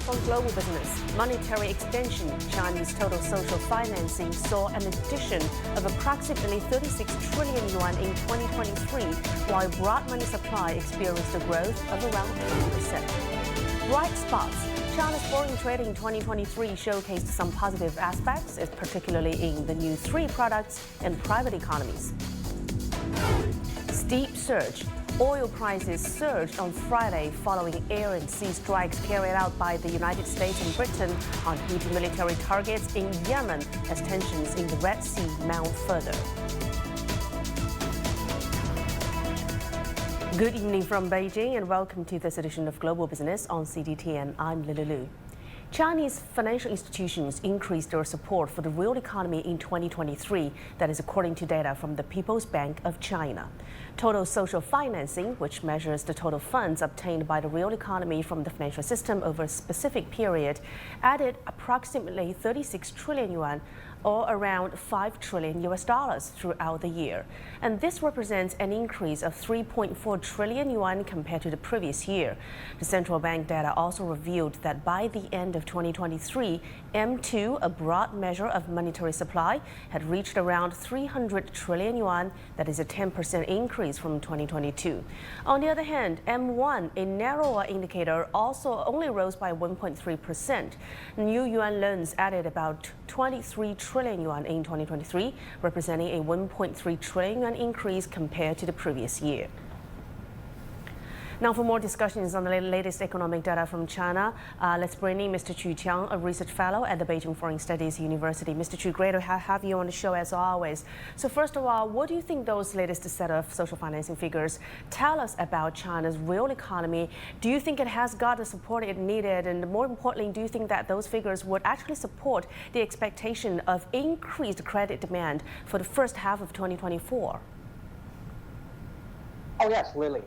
up on global business. Monetary expansion. Chinese total social financing saw an addition of approximately 36 trillion yuan in 2023, while broad money supply experienced a growth of around 10%. Bright spots. China's foreign trade in 2023 showcased some positive aspects, particularly in the new three products and private economies. Steep surge. Oil prices surged on Friday following air and sea strikes carried out by the United States and Britain on Houthi military targets in Yemen as tensions in the Red Sea mount further. Good evening from Beijing and welcome to this edition of Global Business on CGTN. I'm Lily Lu. Chinese financial institutions increased their support for the real economy in 2023, that is according to data from the People's Bank of China. Total social financing, which measures the total funds obtained by the real economy from the financial system over a specific period, added approximately 36 trillion yuan, or around $5 trillion throughout the year. And this represents an increase of 3.4 trillion yuan compared to the previous year. The central bank data also revealed that by the end of 2023, M2, a broad measure of monetary supply, had reached around 300 trillion yuan, that is a 10% increase from 2022. On the other hand, M1, a narrower indicator, also only rose by 1.3%. New yuan loans added about 23 trillion yuan in 2023, representing a 1.3 trillion yuan increase compared to the previous year. Now, for more discussions on the latest economic data from China, let's bring in Mr. Chu Qiang, a research fellow at the Beijing Foreign Studies University. Mr. Chu, great to have you on the show as always. So first of all, what do you think those latest set of social financing figures tell us about China's real economy? Do you think it has got the support it needed? And more importantly, do you think that those figures would actually support the expectation of increased credit demand for the first half of 2024? Oh, yes, Lily.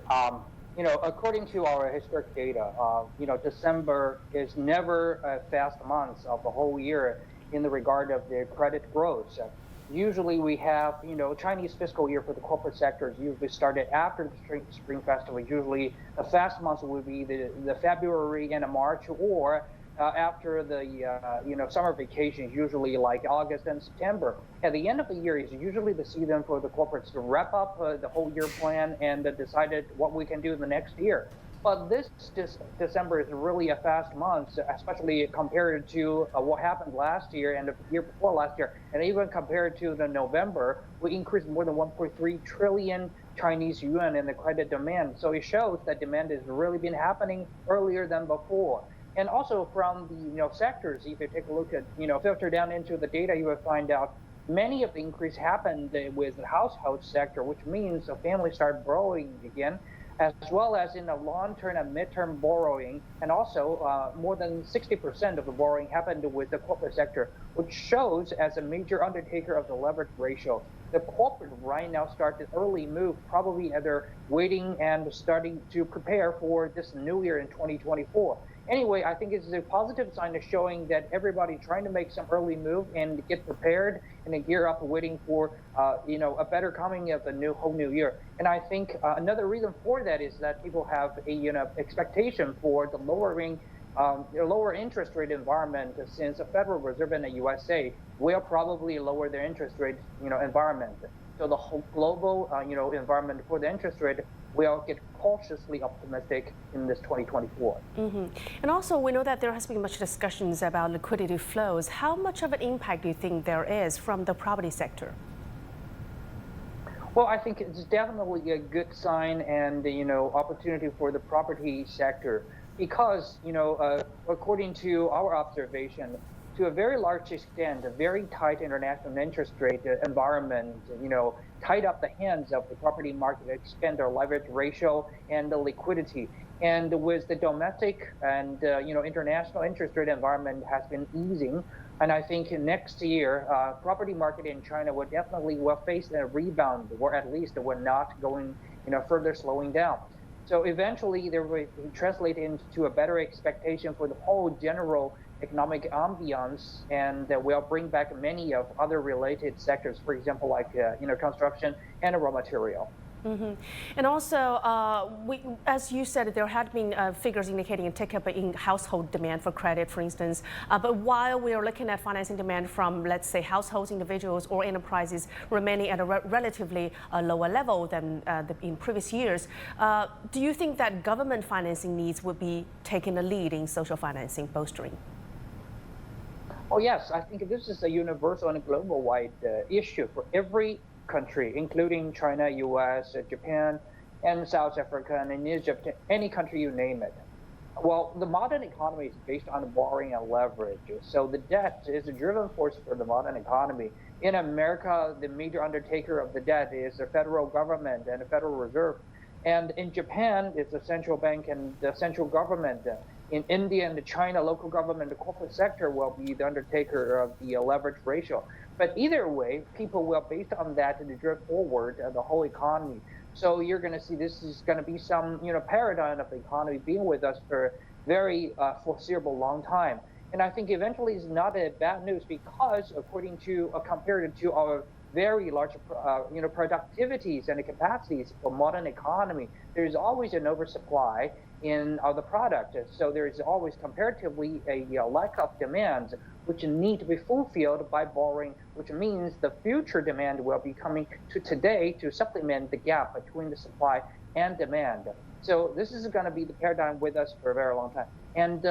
According to our historic data, December is never a fast month of the whole year in the regard of the credit growth. Usually we have, Chinese fiscal year for the corporate sector is usually started after the Spring Festival. Usually the fast months would be the February and March, or after the summer vacations, usually like August and September. At the end of the year is usually the season for the corporates to wrap up the whole year plan and decide what we can do in the next year. But this December is really a fast month, especially compared to what happened last year and the year before last year. And even compared to the November, we increased more than 1.3 trillion Chinese yuan in the credit demand. So it shows that demand has really been happening earlier than before. And also from the sectors, if you take a look at, filter down into the data, you will find out many of the increase happened with the household sector, which means the families start borrowing again, as well as in the long-term and mid-term borrowing. And also more than 60% of the borrowing happened with the corporate sector, which shows as a major undertaker of the leverage ratio. The corporate right now start the early move, probably either waiting and starting to prepare for this new year in 2024. Anyway, I think it's a positive sign of showing that everybody trying to make some early move and get prepared and gear up, waiting for a better coming of the whole new year. And I think another reason for that is that people have a expectation for the lower interest rate environment, since the Federal Reserve in the USA will probably lower their interest rate environment. So the whole global environment for the interest rate will get cautiously optimistic in this 2024. And also, we know that there has been much discussions about liquidity flows. How much of an impact do you think there is from the property sector? Well, I think it's definitely a good sign and opportunity for the property sector, because according to our observation, to a very large extent, a very tight international interest rate environment, tied up the hands of the property market, expand their leverage ratio and the liquidity. And with the domestic and international interest rate environment has been easing, and I think next year, property market in China will face a rebound, or at least we're not going further slowing down. So eventually, there will translate into a better expectation for the whole general economic ambiance, and will bring back many of other related sectors, for example, like construction and raw material. And also, as you said, there had been figures indicating a tick up in household demand for credit, for instance. But while we are looking at financing demand from, let's say, households, individuals, or enterprises remaining at a relatively lower level than in previous years, do you think that government financing needs would be taking the lead in social financing bolstering? Oh, yes, I think this is a universal and global wide issue for every country, including China, US, Japan, and South Africa, and in Egypt, any country you name it. Well, the modern economy is based on borrowing and leverage. So the debt is a driven force for the modern economy. In America, the major undertaker of the debt is the federal government and the Federal Reserve. And in Japan, it's the central bank and the central government. In India and China, local government, the corporate sector will be the undertaker of the leverage ratio. But either way, people will, based on that, to drive forward the whole economy. So you're going to see this is going to be some, paradigm of the economy being with us for a very foreseeable long time. And I think eventually it's not a bad news because, according to compared to our very large, productivities and capacities for modern economy, there is always an oversupply in the product. So there is always comparatively a lack of demand, which need to be fulfilled by borrowing, which means the future demand will be coming to today to supplement the gap between the supply and demand. So this is going to be the paradigm with us for a very long time. And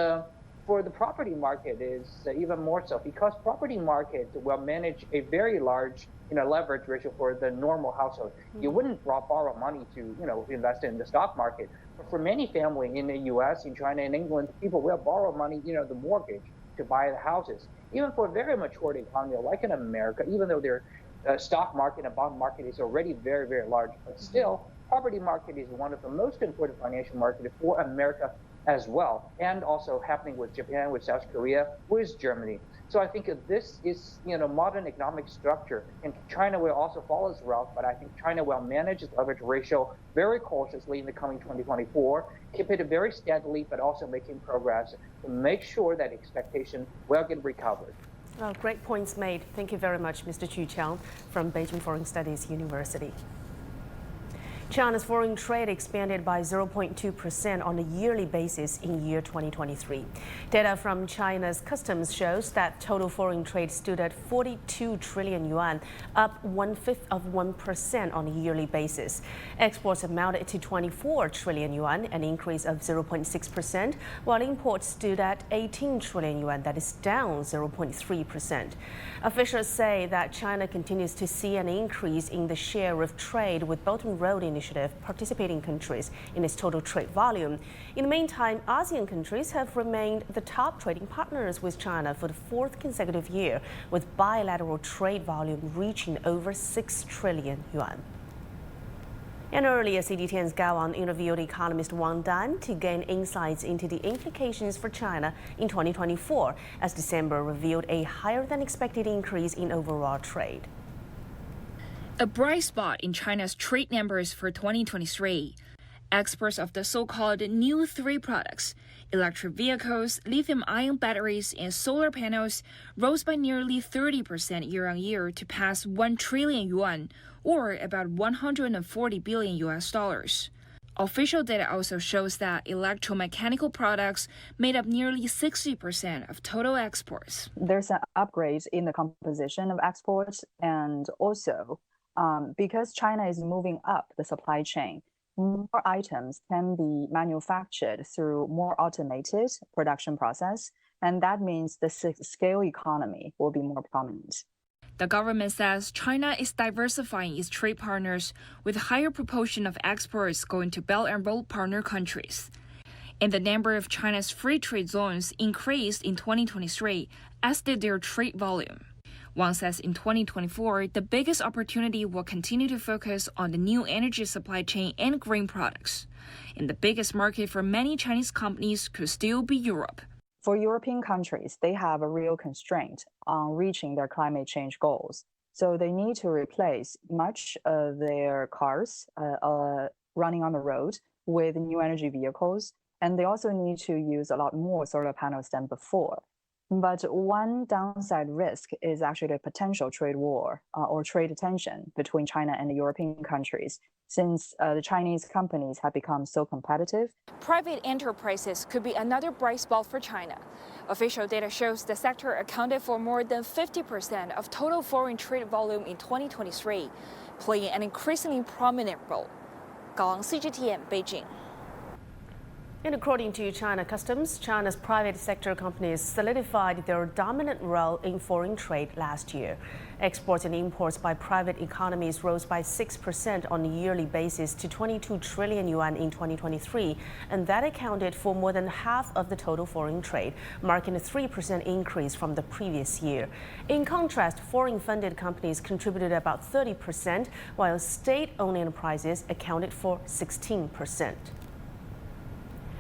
for the property market is even more so because property market will manage a very large leverage ratio for the normal household. You wouldn't borrow money to invest in the stock market. But for many families in the US, in China, in England, people will borrow money, the mortgage to buy the houses. Even for a very mature economy like in America, even though their stock market and bond market is already very, very large, but still property market is one of the most important financial markets for America as well, and also happening with Japan, with South Korea, with Germany. So I think this is, modern economic structure, and China will also follow this route, but I think China will manage its leverage ratio very cautiously in the coming 2024, keep it very steadily, but also making progress to make sure that expectation will get recovered. Well, great points made. Thank you very much, Mr. Chu Qiang from Beijing Foreign Studies University. China's foreign trade expanded by 0.2% on a yearly basis in year 2023. Data from China's customs shows that total foreign trade stood at 42 trillion yuan, up 1/5% on a yearly basis. Exports amounted to 24 trillion yuan, an increase of 0.6%, while imports stood at 18 trillion yuan, that is down 0.3%. Officials say that China continues to see an increase in the share of trade with Belt and Road Initiative participating countries in its total trade volume. In the meantime, ASEAN countries have remained the top trading partners with China for the fourth consecutive year, with bilateral trade volume reaching over 6 trillion yuan. And earlier, CGTN's Gao Wang interviewed economist Wang Dan to gain insights into the implications for China in 2024, as December revealed a higher-than-expected increase in overall trade. A bright spot in China's trade numbers for 2023. Exports of the so-called new three products, electric vehicles, lithium-ion batteries, and solar panels, rose by nearly 30% year-on-year to pass 1 trillion yuan, or about $140 billion. Official data also shows that electromechanical products made up nearly 60% of total exports. There's an upgrade in the composition of exports, and also because China is moving up the supply chain, more items can be manufactured through more automated production process, and that means the scale economy will be more prominent. The government says China is diversifying its trade partners with a higher proportion of exports going to Belt and Road partner countries. And the number of China's free trade zones increased in 2023, as did their trade volume. Wang says in 2024, the biggest opportunity will continue to focus on the new energy supply chain and green products. And the biggest market for many Chinese companies could still be Europe. For European countries, they have a real constraint on reaching their climate change goals. So they need to replace much of their cars running on the road with new energy vehicles. And they also need to use a lot more solar panels than before. But one downside risk is actually a potential trade war or trade tension between China and the European countries, since the Chinese companies have become so competitive. Private enterprises could be another bright spot for China. Official data shows the sector accounted for more than 50% of total foreign trade volume in 2023, playing an increasingly prominent role. Gao Ang, CGTN, Beijing. And according to China Customs, China's private sector companies solidified their dominant role in foreign trade last year. Exports and imports by private economies rose by 6% on a yearly basis to 22 trillion yuan in 2023, and that accounted for more than half of the total foreign trade, marking a 3% increase from the previous year. In contrast, foreign-funded companies contributed about 30%, while state-owned enterprises accounted for 16%.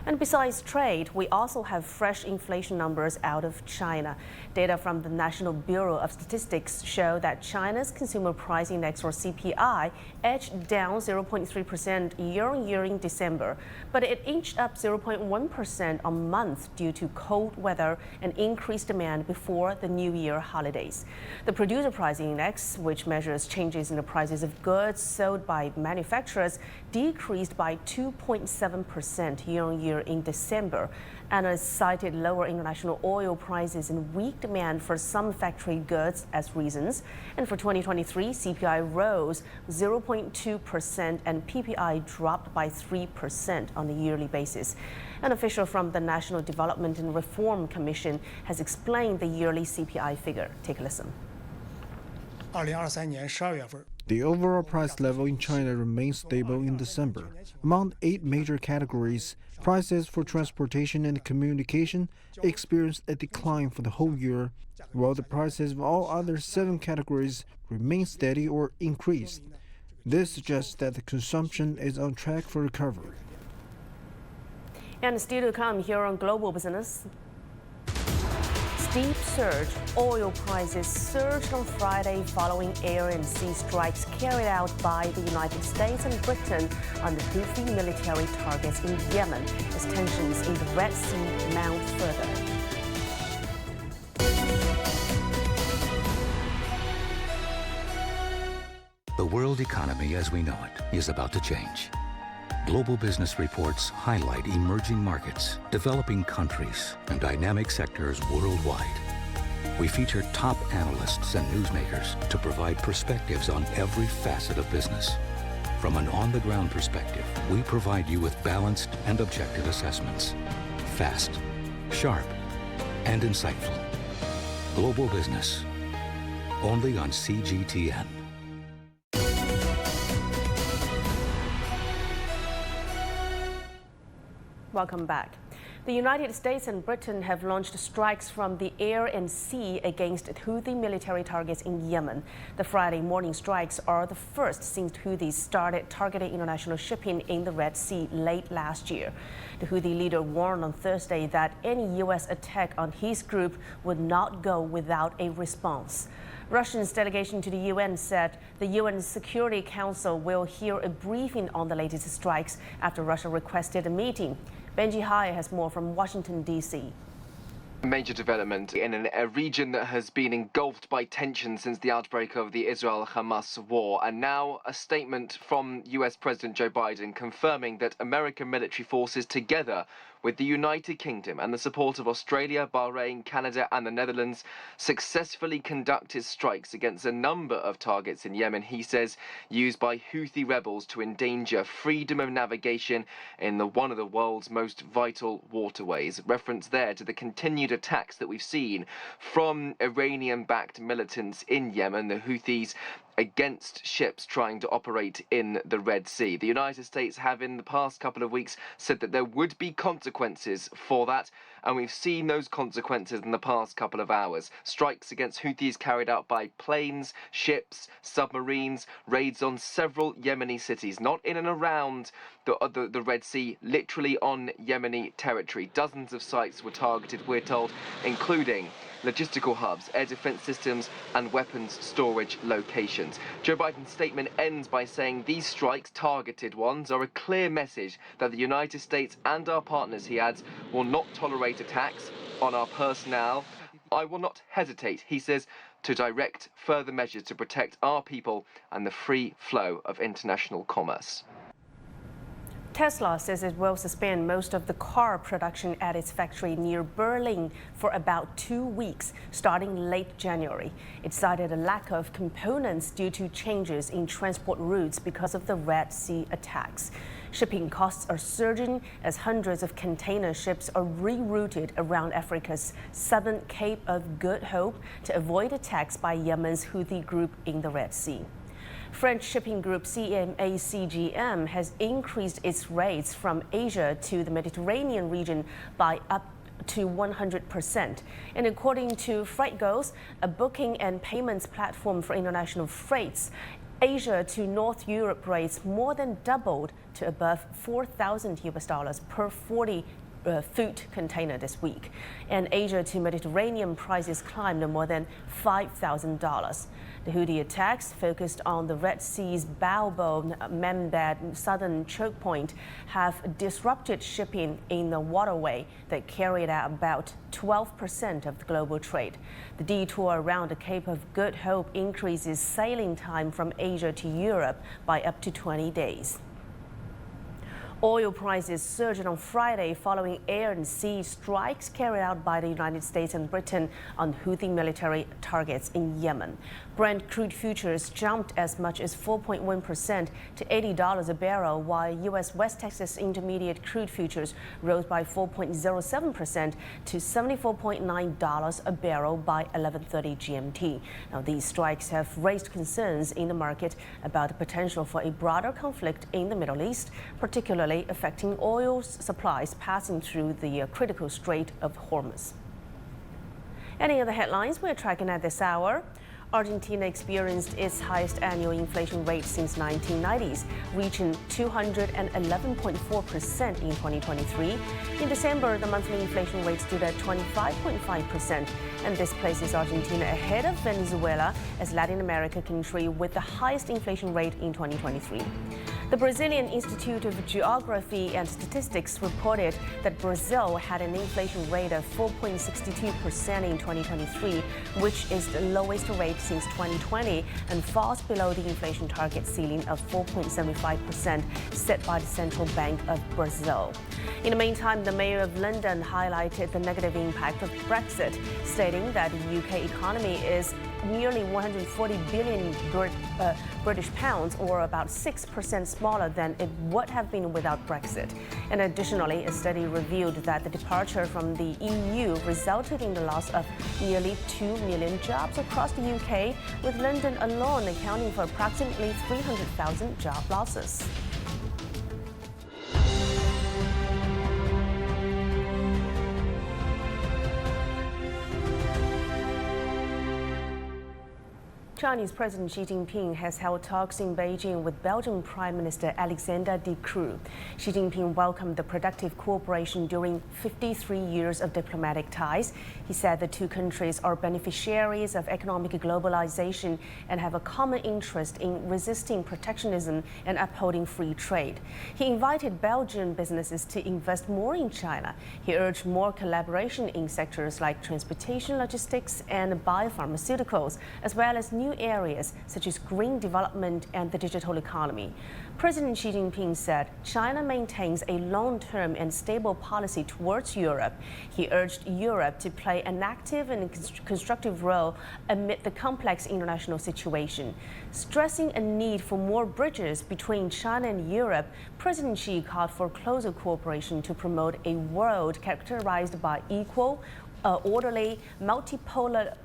And besides trade, we also have fresh inflation numbers out of China. Data from the National Bureau of Statistics show that China's Consumer Price Index, or CPI, edged down 0.3% year-on-year in December, but it inched up 0.1% a month due to cold weather and increased demand before the New Year holidays. The Producer Price Index, which measures changes in the prices of goods sold by manufacturers, decreased by 2.7% year-on-year in December. Analysts cited lower international oil prices and weak demand for some factory goods as reasons. And for 2023, CPI rose 0.2% and PPI dropped by 3% on a yearly basis. An official from the National Development and Reform Commission has explained the yearly CPI figure. Take a listen. The overall price level in China remains stable in December. Among 8 major categories, prices for transportation and communication experienced a decline for the whole year, while the prices of all other 7 categories remain steady or increased. This suggests that the consumption is on track for recovery. And still to come here on Global Business. Steep surge. Oil prices surged on Friday following air and sea strikes carried out by the United States and Britain on the Houthi military targets in Yemen as tensions in the Red Sea mount further. The world economy as we know it is about to change. Global business reports highlight emerging markets, developing countries, and dynamic sectors worldwide. We feature top analysts and newsmakers to provide perspectives on every facet of business. From an on-the-ground perspective, we provide you with balanced and objective assessments. Fast, sharp, and insightful. Global Business, only on CGTN. Welcome back. The United States and Britain have launched strikes from the air and sea against Houthi military targets in Yemen. The Friday morning strikes are the first since Houthis started targeting international shipping in the Red Sea late last year. The Houthi leader warned on Thursday that any U.S. attack on his group would not go without a response. Russia's delegation to the UN said the UN Security Council will hear a briefing on the latest strikes after Russia requested a meeting. Benji Hai has more from Washington, D.C. Major development in a region that has been engulfed by tension since the outbreak of the Israel-Hamas war, and now a statement from US President Joe Biden confirming that American military forces, together with the United Kingdom and the support of Australia, Bahrain, Canada and the Netherlands, successfully conducted strikes against a number of targets in Yemen, he says, used by Houthi rebels to endanger freedom of navigation in one of the world's most vital waterways. Reference there to the continued attacks that we've seen from Iranian-backed militants in Yemen, the Houthis, against ships trying to operate in the Red Sea. The United States have in the past couple of weeks said that there would be consequences for that, and we've seen those consequences in the past couple of hours. Strikes against Houthis carried out by planes, ships, submarines, raids on several Yemeni cities, not in and around the Red Sea, literally on Yemeni territory. Dozens of sites were targeted, we're told, including logistical hubs, air defense systems and weapons storage locations. Joe Biden's statement ends by saying these strikes, targeted ones, are a clear message that the United States and our partners, he adds, will not tolerate attacks on our personnel I will not hesitate, he says, to direct further measures to protect our people and the free flow of international commerce. Tesla says it will suspend most of the car production at its factory near Berlin for about 2 weeks, starting late January. It cited a lack of components due to changes in transport routes because of the Red Sea attacks. Shipping costs are surging as hundreds of container ships are rerouted around Africa's southern Cape of Good Hope to avoid attacks by Yemen's Houthi group in the Red Sea. French shipping group CMA CGM has increased its rates from Asia to the Mediterranean region by up to 100%. And according to FreightGoals, a booking and payments platform for international freights, Asia to North Europe rates more than doubled to above $4,000 per 40 food container this week. And Asia to Mediterranean prices climbed more than $5,000. The Houthi attacks focused on the Red Sea's Bab el-Mandeb southern choke point have disrupted shipping in the waterway that carried out about 12% of the global trade. The detour around the Cape of Good Hope increases sailing time from Asia to Europe by up to 20 days. Oil prices surged on Friday following air and sea strikes carried out by the United States and Britain on Houthi military targets in Yemen. Brent crude futures jumped as much as 4.1% to $80 a barrel, while U.S. West Texas Intermediate crude futures rose by 4.07% to $74.9 a barrel by 11:30 GMT. Now, these strikes have raised concerns in the market about the potential for a broader conflict in the Middle East, particularly affecting oil supplies passing through the critical Strait of Hormuz. Any other headlines we're tracking at this hour? Argentina experienced its highest annual inflation rate since 1990s, reaching 211.4% in 2023. In December, the monthly inflation rate stood at 25.5%, and this places Argentina ahead of Venezuela as Latin American country with the highest inflation rate in 2023. The Brazilian Institute of Geography and Statistics reported that Brazil had an inflation rate of 4.62% in 2023, which is the lowest rate since 2020 and falls below the inflation target ceiling of 4.75% set by the Central Bank of Brazil. In the meantime, the mayor of London highlighted the negative impact of Brexit, stating that the UK economy is nearly 140 billion British pounds, or about 6% smaller than it would have been without Brexit. And additionally, a study revealed that the departure from the EU resulted in the loss of nearly 2 million jobs across the UK, with London alone accounting for approximately 300,000 job losses. Chinese President Xi Jinping has held talks in Beijing with Belgian Prime Minister Alexander De Croo. Xi Jinping welcomed the productive cooperation during 53 years of diplomatic ties. He said the two countries are beneficiaries of economic globalization and have a common interest in resisting protectionism and upholding free trade. He invited Belgian businesses to invest more in China. He urged more collaboration in sectors like transportation, logistics, and biopharmaceuticals, as well as new areas such as green development and the digital economy. President Xi Jinping said China maintains a long-term and stable policy towards Europe. He urged Europe to play an active and constructive role amid the complex international situation. Stressing a need for more bridges between China and Europe, President Xi called for closer cooperation to promote a world characterized by equal, orderly, multipolar,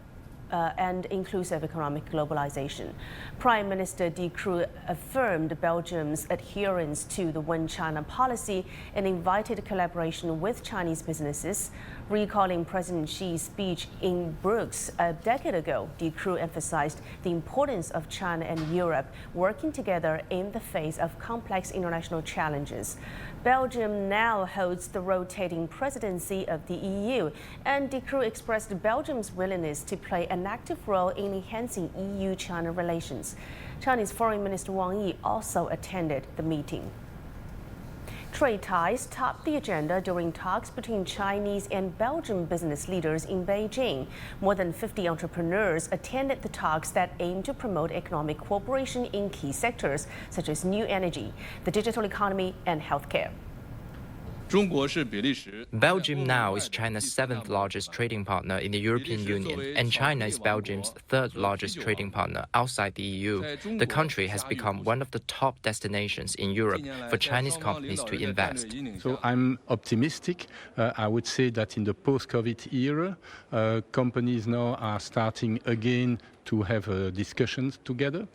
and inclusive economic globalization. Prime Minister De Croo affirmed Belgium's adherence to the One China policy and invited collaboration with Chinese businesses. Recalling President Xi's speech in Bruges a decade ago, De Croo emphasized the importance of China and Europe working together in the face of complex international challenges. Belgium now holds the rotating presidency of the EU, and De Croo expressed Belgium's willingness to play an active role in enhancing EU-China relations. Chinese Foreign Minister Wang Yi also attended the meeting. Trade ties topped the agenda during talks between Chinese and Belgian business leaders in Beijing. More than 50 entrepreneurs attended the talks that aim to promote economic cooperation in key sectors such as new energy, the digital economy, and healthcare. Belgium now is China's seventh largest trading partner in the European Union, and China is Belgium's third largest trading partner outside the EU. The country has become one of the top destinations in Europe for Chinese companies to invest. So I'm optimistic. I would say that in the post-COVID era, companies now are starting again to have discussions together.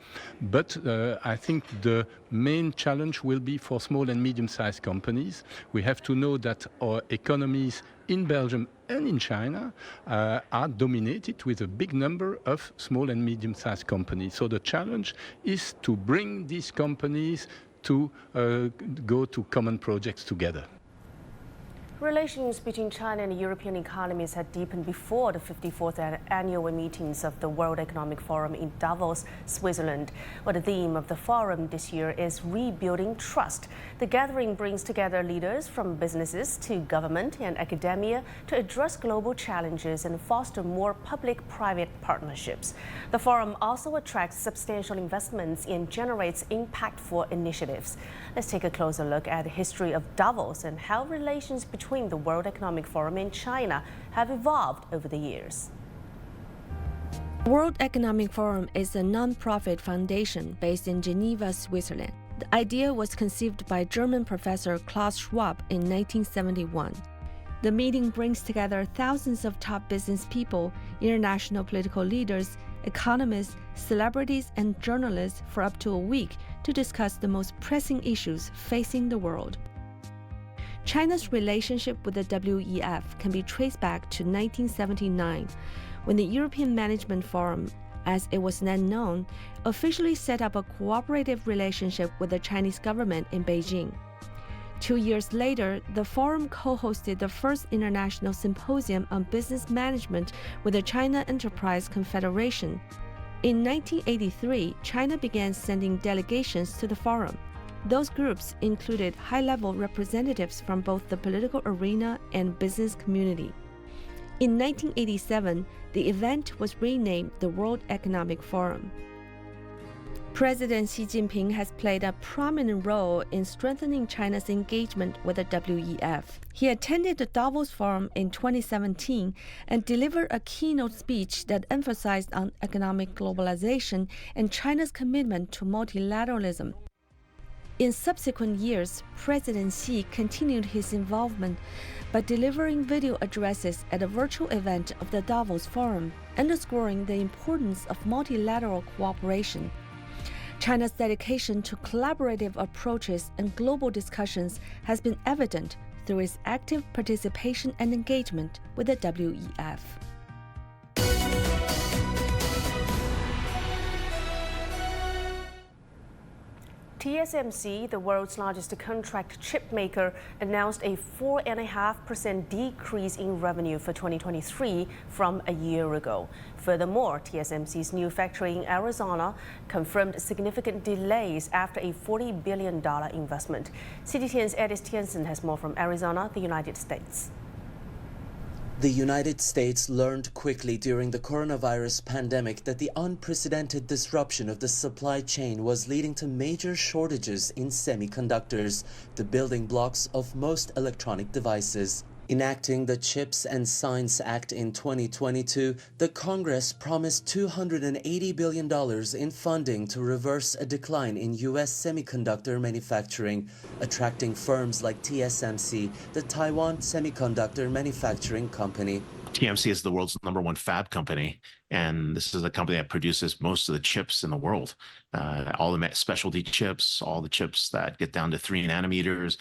But I think the main challenge will be for small and medium-sized companies. We have to know that our economies in Belgium and in China are dominated with a big number of small and medium-sized companies. So the challenge is to bring these companies to go to common projects together. Relations between China and European economies had deepened before the 54th annual meetings of the World Economic Forum in Davos, Switzerland. But the theme of the forum this year is rebuilding trust. The gathering brings together leaders from businesses to government and academia to address global challenges and foster more public-private partnerships. The forum also attracts substantial investments and generates impactful initiatives. Let's take a closer look at the history of Davos and how relations between the World Economic Forum and China have evolved over the years. The World Economic Forum is a non-profit foundation based in Geneva, Switzerland. The idea was conceived by German professor Klaus Schwab in 1971. The meeting brings together thousands of top business people, international political leaders, economists, celebrities, and journalists for up to a week to discuss the most pressing issues facing the world. China's relationship with the WEF can be traced back to 1979, when the European Management Forum, as it was then known, officially set up a cooperative relationship with the Chinese government in Beijing. 2 years later, the forum co-hosted the first international symposium on business management with the China Enterprise Confederation. In 1983, China began sending delegations to the forum. Those groups included high-level representatives from both the political arena and business community. In 1987, the event was renamed the World Economic Forum. President Xi Jinping has played a prominent role in strengthening China's engagement with the WEF. He attended the Davos Forum in 2017 and delivered a keynote speech that emphasized on economic globalization and China's commitment to multilateralism. In subsequent years, President Xi continued his involvement by delivering video addresses at a virtual event of the Davos Forum, underscoring the importance of multilateral cooperation. China's dedication to collaborative approaches and global discussions has been evident through its active participation and engagement with the WEF. TSMC, the world's largest contract chip maker, announced a 4.5% decrease in revenue for 2023 from a year ago. Furthermore, TSMC's new factory in Arizona confirmed significant delays after a $40 billion investment. CGTN's Edis Tiansen has more from Arizona, the United States. The United States learned quickly during the coronavirus pandemic that the unprecedented disruption of the supply chain was leading to major shortages in semiconductors, the building blocks of most electronic devices. Enacting the CHIPS and Science Act in 2022, the Congress promised $280 billion in funding to reverse a decline in U.S. semiconductor manufacturing, attracting firms like TSMC, the Taiwan Semiconductor Manufacturing Company. TSMC is the world's #1 fab company, and this is a company that produces most of the chips in the world. All the specialty chips, all the chips that get down to 3 nanometers.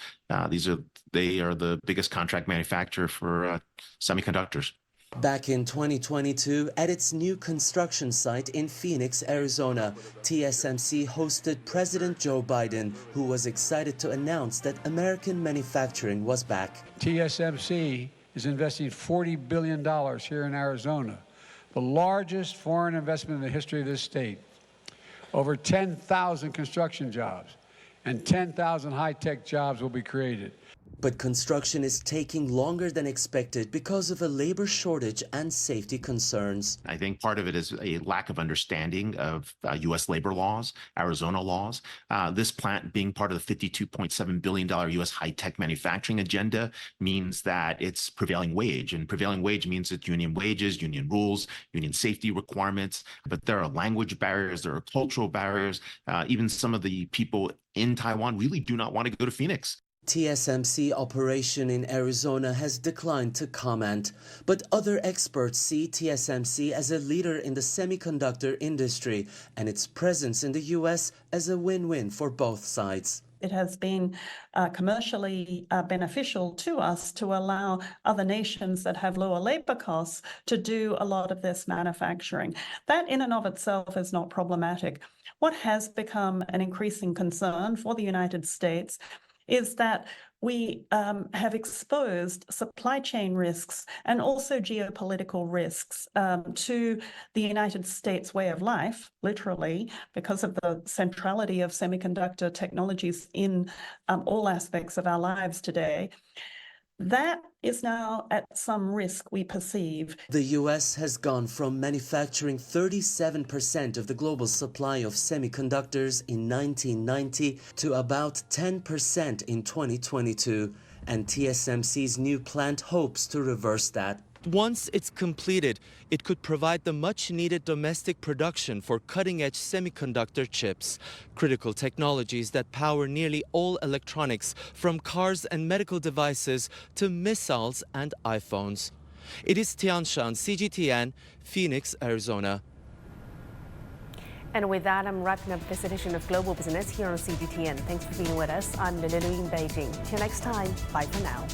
They are the biggest contract manufacturer for semiconductors. Back in 2022, at its new construction site in Phoenix, Arizona, TSMC hosted President Joe Biden, who was excited to announce that American manufacturing was back. TSMC is investing $40 billion here in Arizona, the largest foreign investment in the history of this state. Over 10,000 construction jobs and 10,000 high-tech jobs will be created. But construction is taking longer than expected because of a labor shortage and safety concerns. I think part of it is a lack of understanding of U.S. labor laws, Arizona laws. This plant being part of the $52.7 billion U.S. high-tech manufacturing agenda means that it's prevailing wage. And prevailing wage means it's union wages, union rules, union safety requirements. But there are language barriers, there are cultural barriers. Even some of the people in Taiwan really do not want to go to Phoenix. TSMC operation in Arizona has declined to comment, but other experts see TSMC as a leader in the semiconductor industry and its presence in the U.S. as a win-win for both sides. It has been commercially beneficial to us to allow other nations that have lower labor costs to do a lot of this manufacturing. That in and of itself is not problematic. What has become an increasing concern for the United States is that we have exposed supply chain risks and also geopolitical risks to the United States way of life, literally, because of the centrality of semiconductor technologies in all aspects of our lives today. That is now at some risk, we perceive. The U.S. has gone from manufacturing 37% of the global supply of semiconductors in 1990 to about 10% in 2022, and TSMC's new plant hopes to reverse that. Once it's completed, it could provide the much-needed domestic production for cutting-edge semiconductor chips, critical technologies that power nearly all electronics, from cars and medical devices to missiles and iPhones. It is Tian Shan, CGTN, Phoenix, Arizona. And with that, I'm wrapping up this edition of Global Business here on CGTN. Thanks for being with us. I'm Lulu in Beijing. Till next time, bye for now.